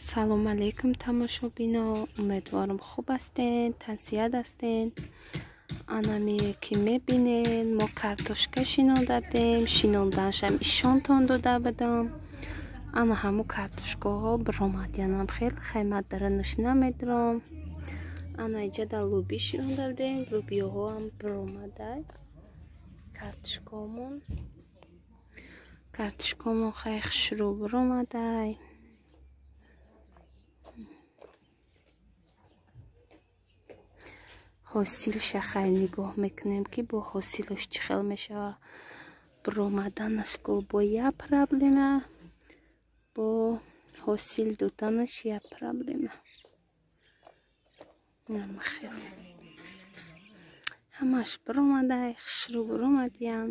салом алейкум тамошобино, умедворам хуб ҳастед, тансият ҳастед. Анами ки мебинед, мо картошка шинон дадем, шинонданшам ишонтон дода будам. Ана ҳаму картошкаҳо биромадиянам, хел хаймат дара нушна медром. Ана иҷа да луби шинон дадем, лубиёҳоам биромадай. Картошкамон хай хушрӯ биромадай. ҳосилша хай нигоҳ мекунем ки бо ҳосилаш чӣ хел мешава. Биромаданаш ко бо я проблема, бо ҳосил доданаш я проблема. Намахел ҳамаш биромадай, хушрӯ биромадиян.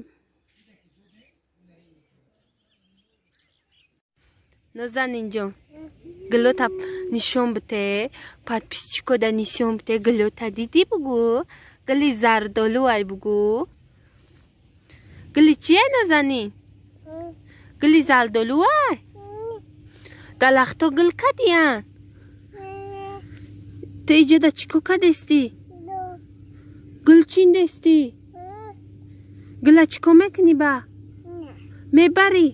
Нозанинҷон, гилота нишон бите, подписчикода нишон бите, гилота диди бугу, гили зардолуай бугу. Гили чие Нозанин? Гили зардолуай? галахто гил кадиян? Те иҷада чико кадести? Гил чин дести? гила чико мекуни ба? мебари?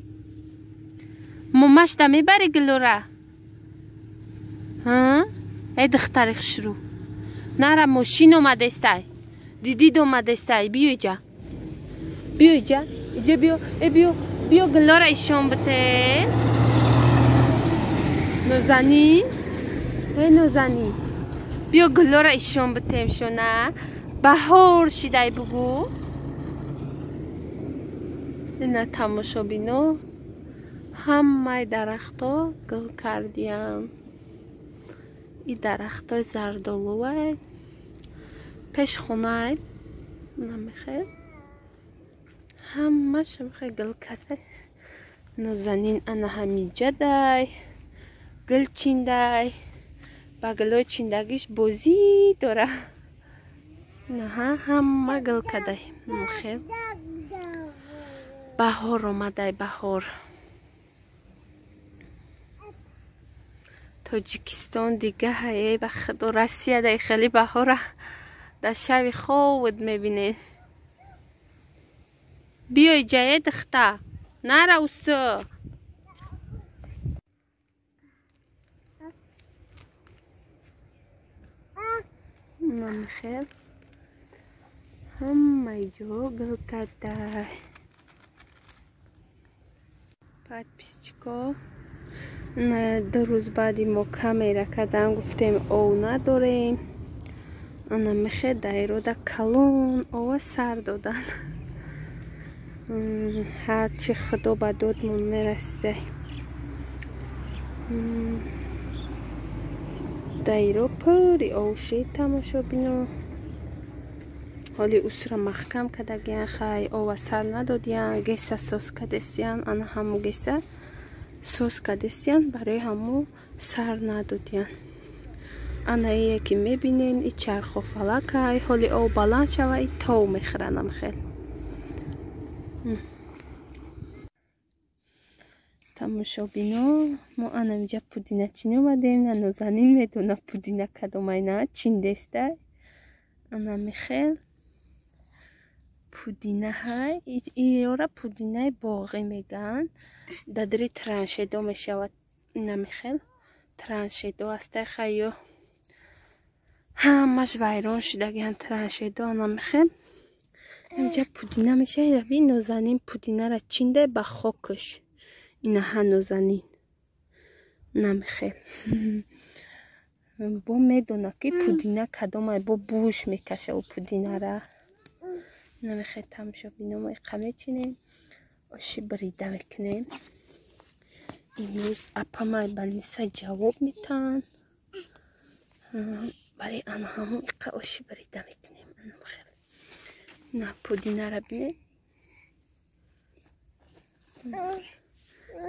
мамашда мебари гилора? эй духтари хушрӯ, нара мошин омадестай, дидид омадестай, биё иҷа, биё иҷа, иҷа биё, биё гилора ишон бите. Нозанин, эй Нозанин, биё гилора ишон битем шона. баҳор шидай бугу. ина тамошобино, ҳамаи дарахтҳо гул кардиям. И дарахтҳои зардолуай пеш хонай намехел, ҳамашам хел гул кардай. Нозанин ана ҳамиҷадай гул чиндай, ба гулои чиндагиш бозӣ дора. наҳа ҳама гул кадай. хел баҳор омадай, баҳор. тоҷикистон дига ҳае ба худо, россияда хеле баҳора дар шави ховуд мебинед. биё иҷа е духта, нара усо. намехел ҳамаи ҷо гул кардай. подписчико, 2 рӯз баъди мо камера кардам, гуфтем ов надорем. ана мехе дайрода калон ова сар додан. ҳарчи худо ба додмон мерасай. дайро пури овши тамошобино. ҳоли усра маҳкам кадагиян, хай ова сар надодиян, геса сос кадестиян. ана ҳаму геса сос кадестиян, барои ҳаму сар надодиян. ана ие ки мебинен и чархофалакай, ҳоли ов баланд шава, и тов мехӯранам хел. тамошобино, мо анамиҷа пудиначин омадем. на Нозанин медона пудина кадомайна чин дестай. ана мехел пудина ҳай, иёра пудинаи боғӣ меган, дадири траншедо мешавад. намехел траншедо астай хайё ҳамаш вайрон шудагиян траншедо. намехел инҷа пудина мешавад. би Нозанин пудинара чиндай ба хокаш. инаҳа Нозанин намехел бо медона ки пудина кадомай бо буш мекашаву пудинара. намехел тамошобино, мо иқа мечинем, оши бирида мекунем. имрӯз апамай ба Ниса ҷавоб метаҳанд. бале ана ҳаму иқа оши бирида мекунем. на пудинара бинем.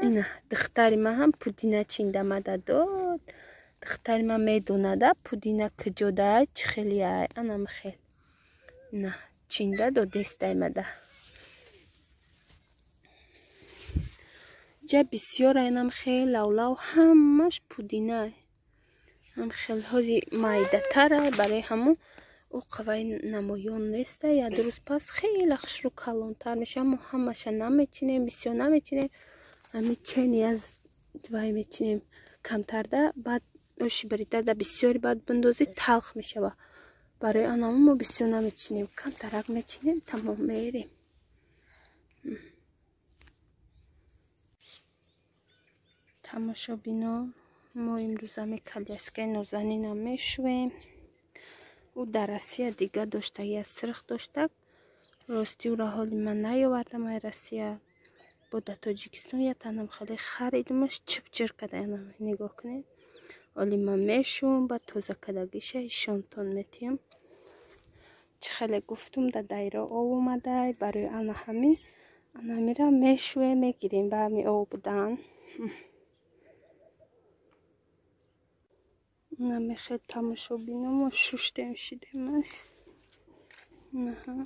ина духтари ман ҳам пудина чиндамада дод. духтари ман медонада пудина куҷодай чӣ хелияй. ана мехел на чинда додестай мада. جا بسیار اینم خیلی لولو همش پودینه هم خیلی هازی مایده تره برای همون او قوای نمایان نیسته یا درست پس خیلی خشرو کلان تر میشه اما همش نمیچینیم بسیار نمیچینیم همین چینی از دوای میچینیم کمتر ده بعد اوشی بریده ده بسیاری بعد بندازی تلخ میشه و برای آنها ما بسیار نمیچینیم کمترک میچینیم تمام میریم تماشا بینا ما امروز همی کلیسکه نازنین هم میشویم او درسیه دیگه داشته یه سرخ داشته راستی او را حالی من نیاوردم ای رسیه با در تاجیکستان یه تنم خیلی خریدمش چپ چر کده اینم نگاه کنید حالی من میشوم بعد تازه کدگیشه شانتان میتیم چه خیلی گفتم در دایره آب اومده برای انا همی انا میره میشوه میگیریم به همی آب بودن نمی خیلی تماشا بینم و شوشتیم شیدیمش نه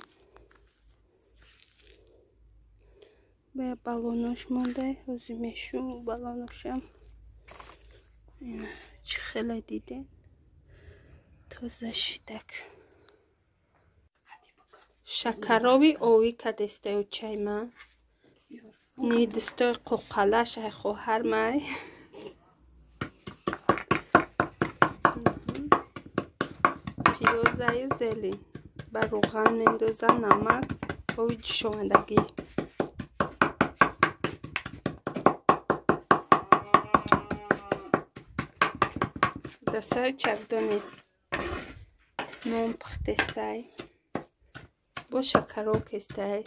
به بالونش مانده روزی میشوم بالونشم اینه چه خیلی دیدین تازه شیدک شکراوی اوی کدسته و چای من نیدسته قوقلش ای خوهر مای پیروزه زلین بر روغن مندازه نمک اوی شوندگی دسر چکدانی نون پخته سای با شکر و کسته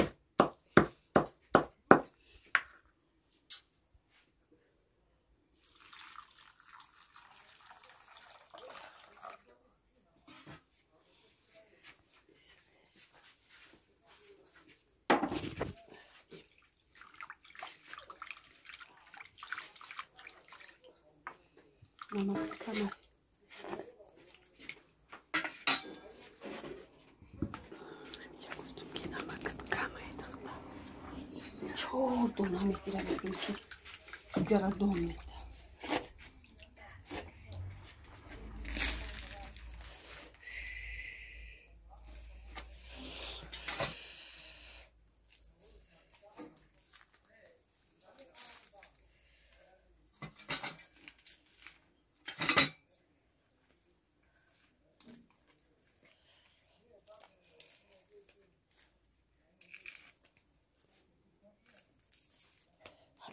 نمک کمر چهار دونه میگیره بگیم که جرا دون میده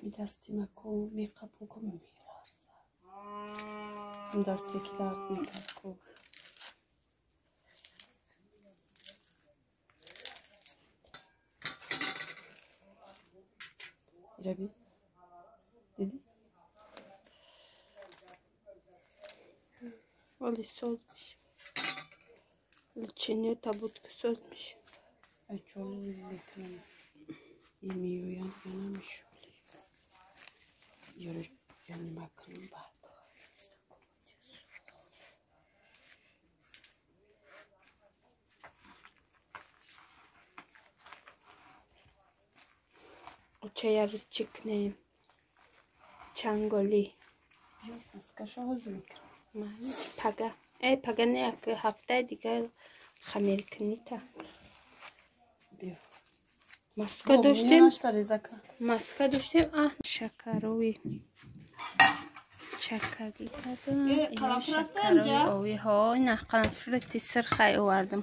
همین دستی مکو میقبون که میرسه این دستی که درد میکرد که ربی دیدی؟ ولی ساز میشه چینی تابوت که ساز میشه اچولی لیکنم این میویم یا نمیشه یارو یعنی مکنم بعد چه یه روز چکنیم چنگالی مسکشو حضور میکنم پگه ای پگه نه یک هفته دیگه خمیر کنی تا بیا مسکه داشتیم شکروی چکگی کردم این شکروی آوی های نه قرنفل سرخی آوردم